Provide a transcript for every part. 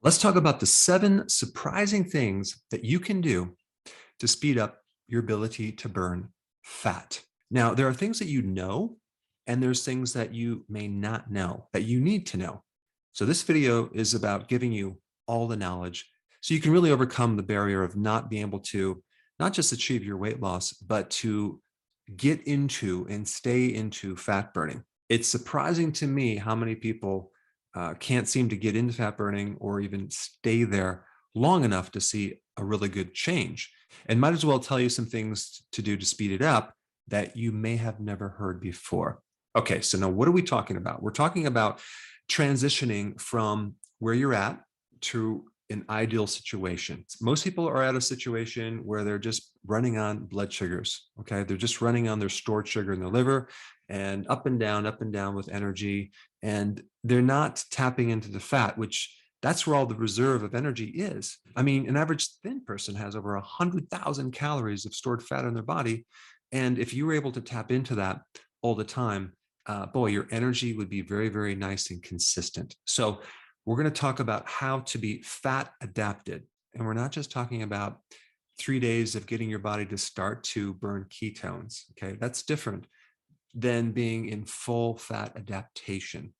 Let's talk about the 7 surprising things that you can do to speed up your ability to burn fat. Now, there are things that you know, and there's things that you may not know that you need to know. So this video is about giving you all the knowledge so you can really overcome the barrier of not being able to not just achieve your weight loss, but to get into and stay into fat burning. It's surprising to me how many people can't seem to get into fat burning or even stay there long enough to see a really good change. And might as well tell you some things to do to speed it up that you may have never heard before. Okay, so now what are we talking about? We're talking about transitioning from where you're at to an ideal situation. Most people are at a situation where they're just running on blood sugars. Okay. They're just running on their stored sugar in their liver and up and down with energy. And they're not tapping into the fat, which that's where all the reserve of energy is. I mean, an average thin person has over 100,000 calories of stored fat in their body. And if you were able to tap into that all the time, boy, your energy would be very, very nice and consistent. So we're going to talk about how to be fat adapted. And we're not just talking about 3 days of getting your body to start to burn ketones. Okay. That's different than being in full fat adaptation.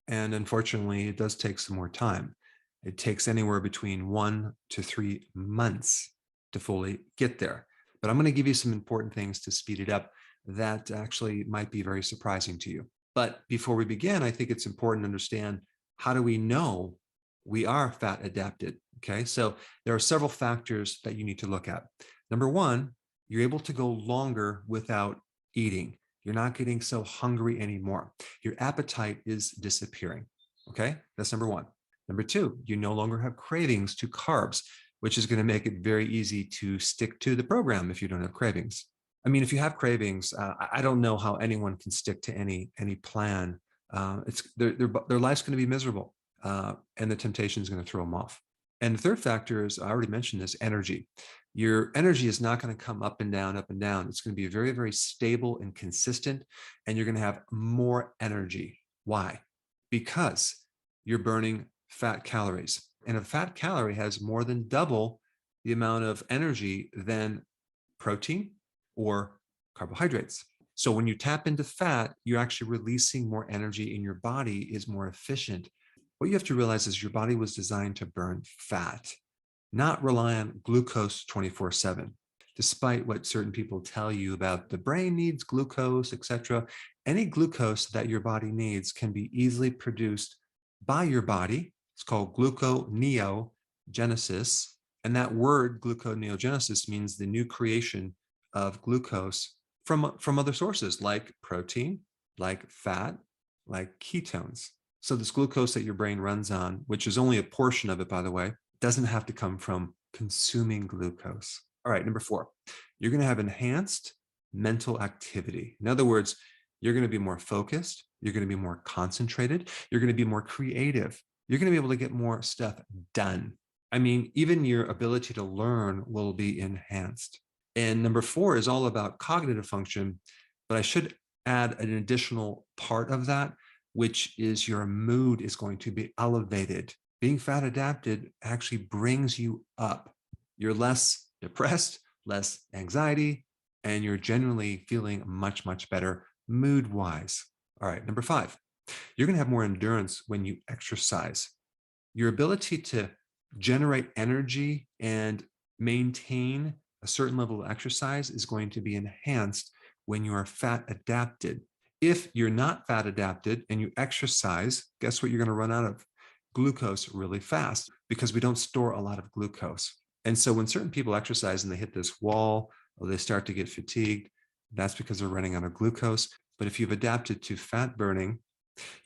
And unfortunately, it does take some more time. It takes anywhere between 1 to 3 months to fully get there. But I'm going to give you some important things to speed it up that actually might be very surprising to you. But before we begin, I think it's important to understand, how do we know we are fat adapted? Okay, so there are several factors that you need to look at. Number one, you're able to go longer without eating. You're not getting so hungry anymore. Your appetite is disappearing. Okay, that's number one. Number two, you no longer have cravings to carbs, which is going to make it very easy to stick to the program if you don't have cravings. I mean, if you have cravings, I don't know how anyone can stick to any plan. It's their life's going to be miserable, and the temptation is going to throw them off. And the third factor is, I already mentioned this, energy. Your energy is not going to come up and down, up and down. It's going to be very, very stable and consistent, and you're going to have more energy. Why? Because you're burning fat calories. And a fat calorie has more than double the amount of energy than protein or carbohydrates. So when you tap into fat, you're actually releasing more energy in your body, is more efficient. What you have to realize is your body was designed to burn fat, not rely on glucose 24/7. Despite what certain people tell you about the brain needs glucose, etc., any glucose that your body needs can be easily produced by your body. It's called gluconeogenesis. And that word gluconeogenesis means the new creation of glucose from other sources like protein, like fat, like ketones. So this glucose that your brain runs on, which is only a portion of it, by the way, doesn't have to come from consuming glucose. All right, number 4, you're going to have enhanced mental activity. In other words, you're going to be more focused. You're going to be more concentrated. You're going to be more creative. You're going to be able to get more stuff done. I mean, even your ability to learn will be enhanced. And number 4 is all about cognitive function, but I should add an additional part of that, which is your mood is going to be elevated. Being fat adapted actually brings you up. You're less depressed, less anxiety, and you're generally feeling much, much better mood wise. All right, number 5, you're going to have more endurance when you exercise. Your ability to generate energy and maintain a certain level of exercise is going to be enhanced when you are fat adapted. If you're not fat adapted and you exercise, guess what you're going to run out of? Glucose really fast, because we don't store a lot of glucose. And so when certain people exercise and they hit this wall or they start to get fatigued, that's because they're running out of glucose. But if you've adapted to fat burning,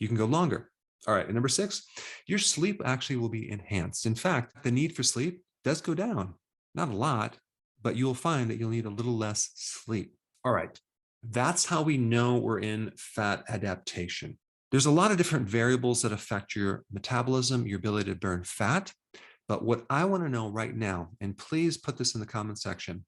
you can go longer. All right. And number 6, your sleep actually will be enhanced. In fact, the need for sleep does go down. Not a lot, but you'll find that you'll need a little less sleep. All right. That's how we know we're in fat adaptation. There's a lot of different variables that affect your metabolism, your ability to burn fat. But what I want to know right now, and please put this in the comment section,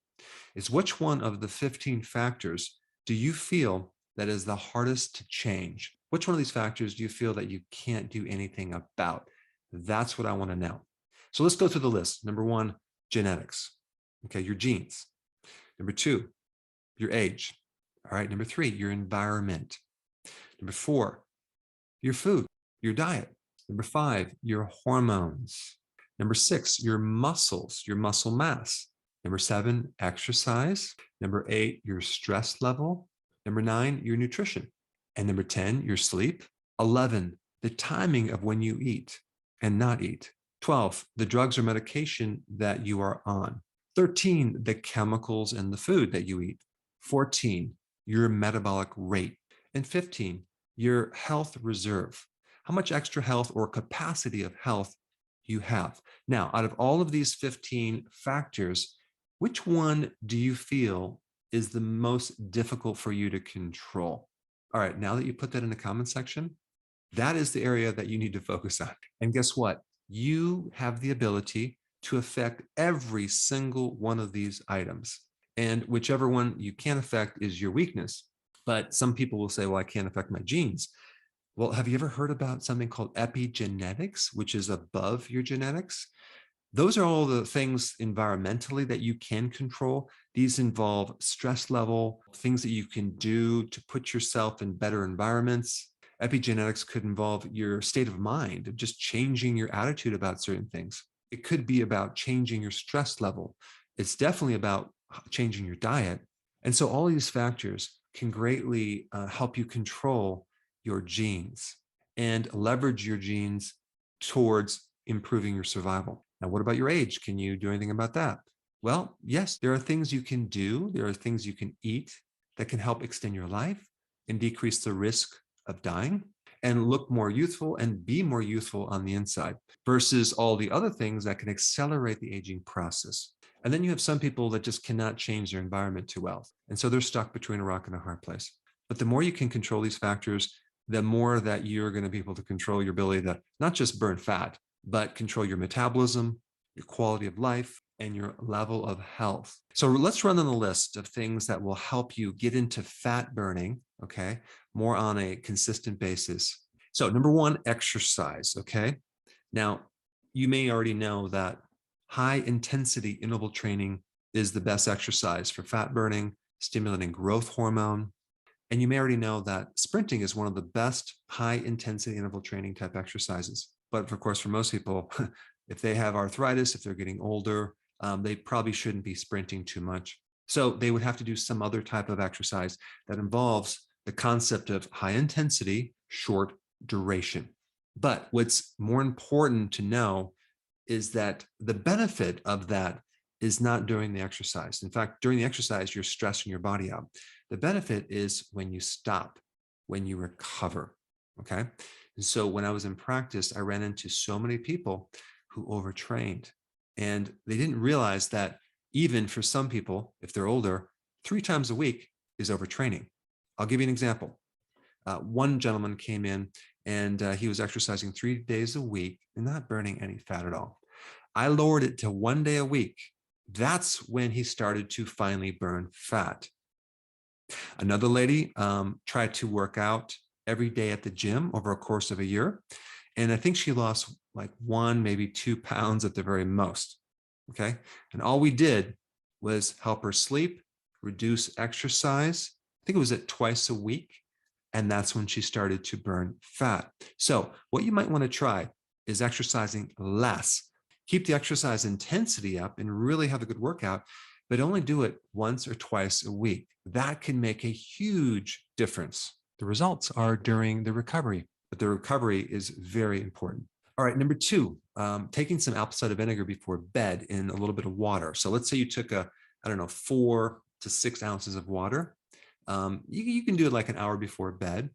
is which one of the 15 factors do you feel that is the hardest to change? Which one of these factors do you feel that you can't do anything about? That's what I want to know. So let's go through the list. Number one, genetics. Okay, your genes. Number two, your age. All right. Number three, your environment. Number four, your food, your diet. Number five, your hormones. Number six, your muscles, your muscle mass. Number seven, exercise. Number eight, your stress level. Number nine, your nutrition. And number 10, your sleep. 11, the timing of when you eat and not eat. 12, the drugs or medication that you are on. 13, the chemicals in the food that you eat. 14, your metabolic rate. And 15, your health reserve, how much extra health or capacity of health you have. Now, out of all of these 15 factors, which one do you feel is the most difficult for you to control? All right, now that you put that in the comment section, that is the area that you need to focus on. And guess what? You have the ability to affect every single one of these items. And whichever one you can affect is your weakness. But some people will say, well, I can't affect my genes. Well, have you ever heard about something called epigenetics, which is above your genetics? Those are all the things environmentally that you can control. These involve stress level, things that you can do to put yourself in better environments. Epigenetics could involve your state of mind, of just changing your attitude about certain things. It could be about changing your stress level. It's definitely about changing your diet. And so all these factors can greatly help you control your genes and leverage your genes towards improving your survival. Now, what about your age? Can you do anything about that? Well, yes, there are things you can do. There are things you can eat that can help extend your life and decrease the risk of dying and look more youthful and be more youthful on the inside versus all the other things that can accelerate the aging process. And then you have some people that just cannot change their environment too well. And so they're stuck between a rock and a hard place. But the more you can control these factors, the more that you're going to be able to control your ability to not just burn fat, but control your metabolism, your quality of life, and your level of health. So let's run on the list of things that will help you get into fat burning, okay, more on a consistent basis. So number one, exercise, okay? Now, you may already know that high intensity interval training is the best exercise for fat burning, stimulating growth hormone. And you may already know that sprinting is one of the best high intensity interval training type exercises. But of course, for most people, if they have arthritis, if they're getting older, they probably shouldn't be sprinting too much. So they would have to do some other type of exercise that involves the concept of high intensity, short duration. But what's more important to know is that the benefit of that is not during the exercise. In fact, during the exercise, you're stressing your body out. The benefit is when you stop, when you recover, okay? And so when I was in practice, I ran into so many people who overtrained, and they didn't realize that even for some people, if they're older, 3 times a week is overtraining. I'll give you an example. One gentleman came in and he was exercising 3 days a week and not burning any fat at all. I lowered it to 1 day a week. That's when he started to finally burn fat. Another lady tried to work out every day at the gym over a course of a year. And I think she lost like 1, maybe 2 pounds at the very most. Okay. And all we did was help her sleep, reduce exercise. I think it was at twice a week. And that's when she started to burn fat. So what you might want to try is exercising less. Keep the exercise intensity up and really have a good workout, but only do it once or twice a week. That can make a huge difference. The results are during the recovery, but the recovery is very important. All right, number 2, taking some apple cider vinegar before bed in a little bit of water. So let's say you took 4 to 6 ounces of water. You can do it like an hour before bed,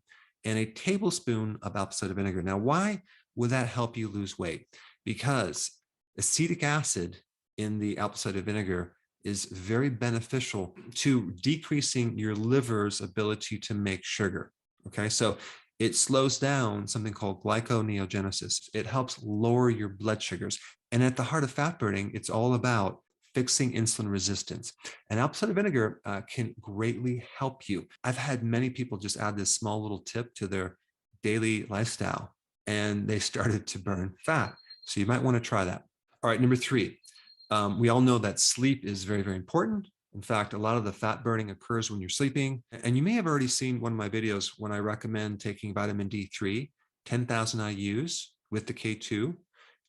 and a tablespoon of apple cider vinegar. Now, why would that help you lose weight? Because acetic acid in the apple cider vinegar is very beneficial to decreasing your liver's ability to make sugar. Okay, so it slows down something called glyconeogenesis. It helps lower your blood sugars. And at the heart of fat burning, it's all about fixing insulin resistance. And apple cider vinegar can greatly help you. I've had many people just add this small little tip to their daily lifestyle, and they started to burn fat. So you might want to try that. All right, number three, we all know that sleep is very, very important. In fact, a lot of the fat burning occurs when you're sleeping. And you may have already seen one of my videos when I recommend taking vitamin D3, 10,000 IUs with the K2,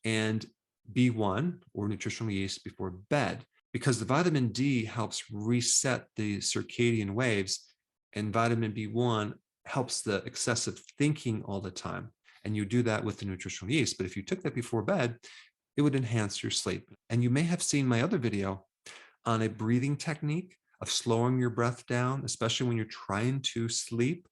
and B1 or nutritional yeast before bed, because the vitamin D helps reset the circadian waves, and vitamin B1 helps the excessive thinking all the time. And you do that with the nutritional yeast. But if you took that before bed, it would enhance your sleep. And you may have seen my other video on a breathing technique of slowing your breath down, especially when you're trying to sleep.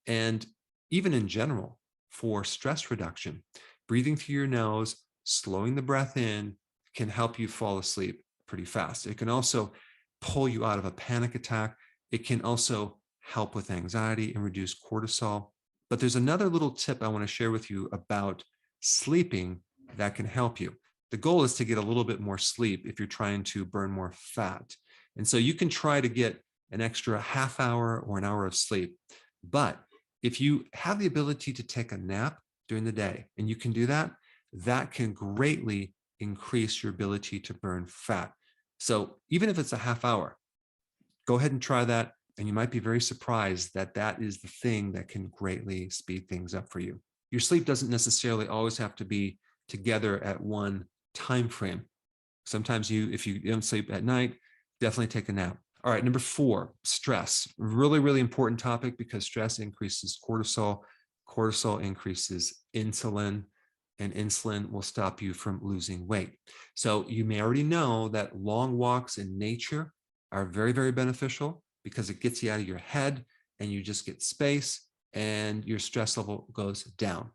And even in general, for stress reduction, breathing through your nose, slowing the breath in can help you fall asleep pretty fast. It can also pull you out of a panic attack. It can also help with anxiety and reduce cortisol. But there's another little tip I want to share with you about sleeping that can help you. The goal is to get a little bit more sleep if you're trying to burn more fat. And so you can try to get an extra half hour or an hour of sleep. But if you have the ability to take a nap during the day, and you can do that, that can greatly increase your ability to burn fat. So even if it's a half hour, go ahead and try that. And you might be very surprised that that is the thing that can greatly speed things up for you. Your sleep doesn't necessarily always have to be together at one time frame. Sometimes if you don't sleep at night, definitely take a nap. All right, number 4, stress. Really, really important topic because stress increases cortisol. Cortisol increases insulin, and insulin will stop you from losing weight. So you may already know that long walks in nature are very, very beneficial because it gets you out of your head and you just get space and your stress level goes down.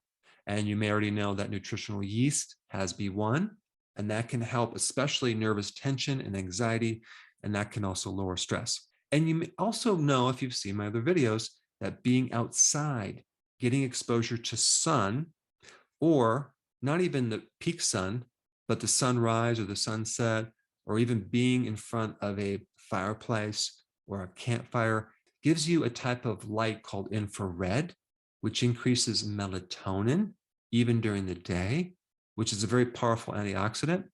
And you may already know that nutritional yeast has B1, and that can help, especially nervous tension and anxiety, and that can also lower stress. And you may also know, if you've seen my other videos, that being outside, getting exposure to sun, or not even the peak sun, but the sunrise or the sunset, or even being in front of a fireplace or a campfire, gives you a type of light called infrared, which increases melatonin even during the day, which is a very powerful antioxidant,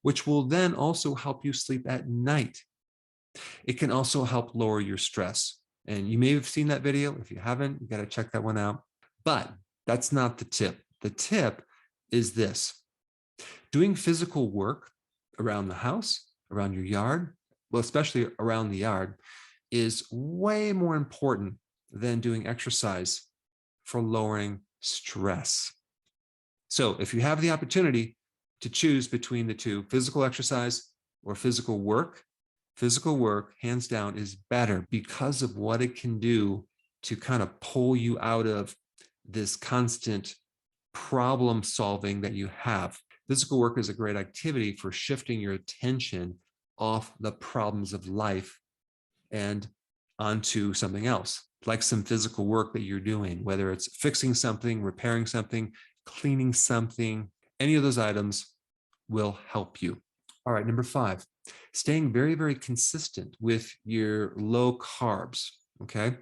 which will then also help you sleep at night. It can also help lower your stress. And you may have seen that video. If you haven't, you got to check that one out. But that's not the tip. The tip is this: doing physical work around the house, around your yard, well, especially around the yard, is way more important than doing exercise for lowering stress. So if you have the opportunity to choose between the two, physical exercise or physical work, hands down, is better because of what it can do to kind of pull you out of this constant problem solving that you have. Physical work is a great activity for shifting your attention off the problems of life and onto something else, like some physical work that you're doing, whether it's fixing something, repairing something, cleaning something. Any of those items will help you. All right, number 5, staying very, very consistent with your low carbs, okay?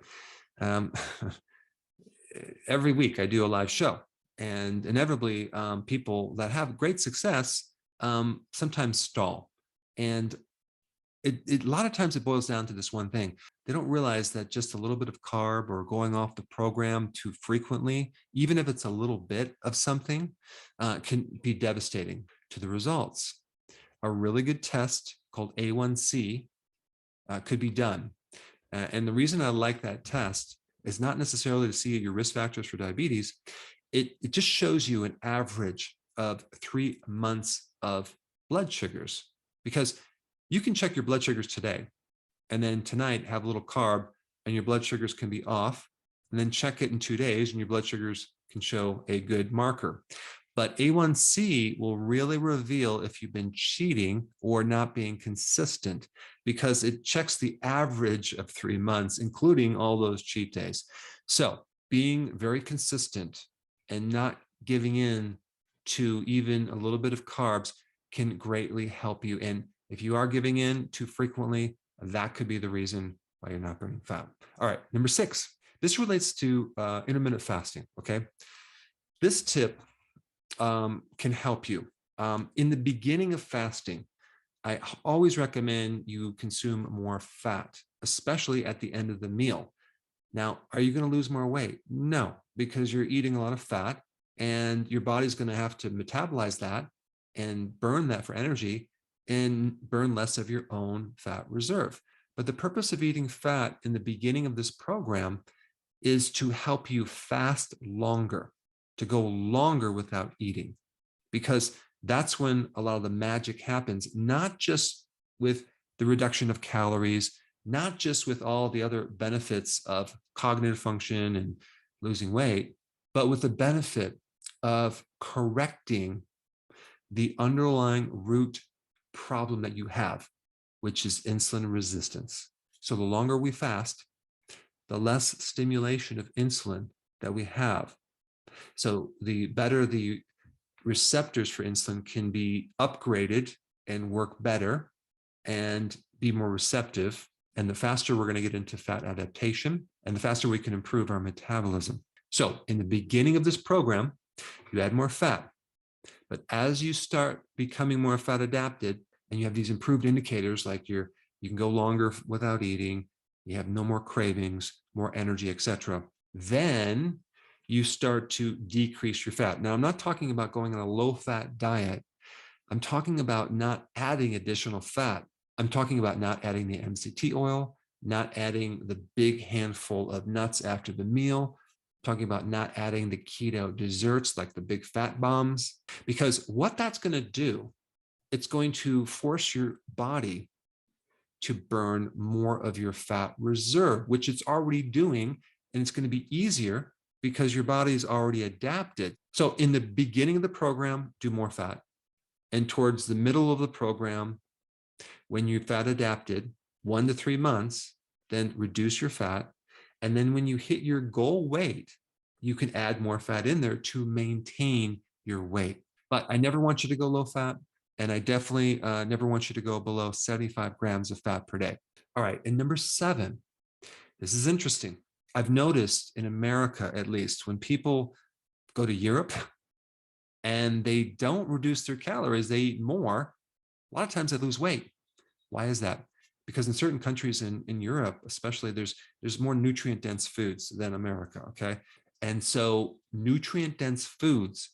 Every week I do a live show, and inevitably people that have great success sometimes stall. And a lot of times it boils down to this one thing. They don't realize that just a little bit of carb or going off the program too frequently, even if it's a little bit of something, can be devastating to the results. A really good test called A1C could be done. And the reason I like that test is not necessarily to see your risk factors for diabetes. It just shows you an average of 3 months of blood sugars, because you can check your blood sugars today and then tonight have a little carb and your blood sugars can be off, and then check it in 2 days and your blood sugars can show a good marker. But A1C will really reveal if you've been cheating or not being consistent, because it checks the average of 3 months, including all those cheat days. So being very consistent and not giving in to even a little bit of carbs can greatly help you. And if you are giving in too frequently, that could be the reason why you're not burning fat. All right, number 6. This relates to intermittent fasting, okay? This tip can help you. In the beginning of fasting, I always recommend you consume more fat, especially at the end of the meal. Now, are you going to lose more weight? No, because you're eating a lot of fat and your body's going to have to metabolize that and burn that for energy and burn less of your own fat reserve. But the purpose of eating fat in the beginning of this program is to help you fast longer, to go longer without eating, because that's when a lot of the magic happens, not just with the reduction of calories, not just with all the other benefits of cognitive function and losing weight, but with the benefit of correcting the underlying root problem that you have, which is insulin resistance. So the longer we fast, the less stimulation of insulin that we have. So the better the receptors for insulin can be upgraded and work better and be more receptive. And the faster we're going to get into fat adaptation, and the faster we can improve our metabolism. So in the beginning of this program, you add more fat. But as you start becoming more fat adapted and you have these improved indicators like you can go longer without eating, you have no more cravings, more energy, etc., then you start to decrease your fat. Now, I'm not talking about going on a low-fat diet. I'm talking about not adding additional fat. I'm talking about not adding the MCT oil, not adding the big handful of nuts after the meal, talking about not adding the keto desserts like the big fat bombs, because what that's going to do, it's going to force your body to burn more of your fat reserve, which it's already doing, and it's going to be easier because your body's already adapted. So in the beginning of the program, do more fat. And towards the middle of the program, when you're fat adapted, 1 to 3 months, then reduce your fat. And then when you hit your goal weight, you can add more fat in there to maintain your weight. But I never want you to go low fat. And I definitely never want you to go below 75 grams of fat per day. All right. And number 7, this is interesting. I've noticed in America, at least, when people go to Europe and they don't reduce their calories, they eat more, a lot of times they lose weight. Why is that? Because in certain countries in Europe, especially, there's more nutrient dense foods than America, okay? And so nutrient dense foods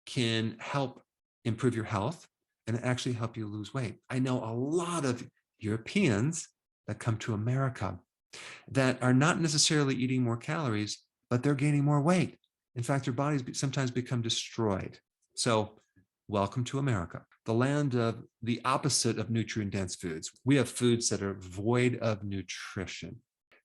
can help improve your health and actually help you lose weight. I know a lot of Europeans that come to America that are not necessarily eating more calories, but they're gaining more weight. In fact, their bodies sometimes become destroyed. So welcome to America, the land of the opposite of nutrient-dense foods. We have foods that are void of nutrition.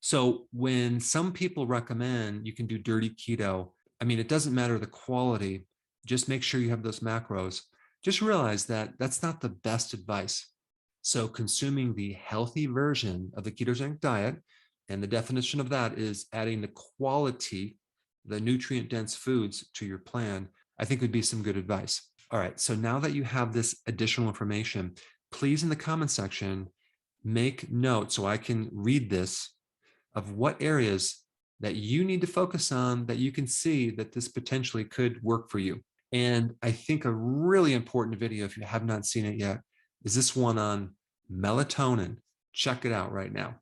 So when some people recommend you can do dirty keto, I mean, it doesn't matter the quality, just make sure you have those macros. Just realize that that's not the best advice. So consuming the healthy version of the ketogenic diet, and the definition of that is adding the quality, the nutrient-dense foods to your plan, I think would be some good advice. All right, so now that you have this additional information, please in the comment section, make note so I can read this of what areas that you need to focus on that you can see that this potentially could work for you. And I think a really important video, if you have not seen it yet, is this one on melatonin. Check it out right now.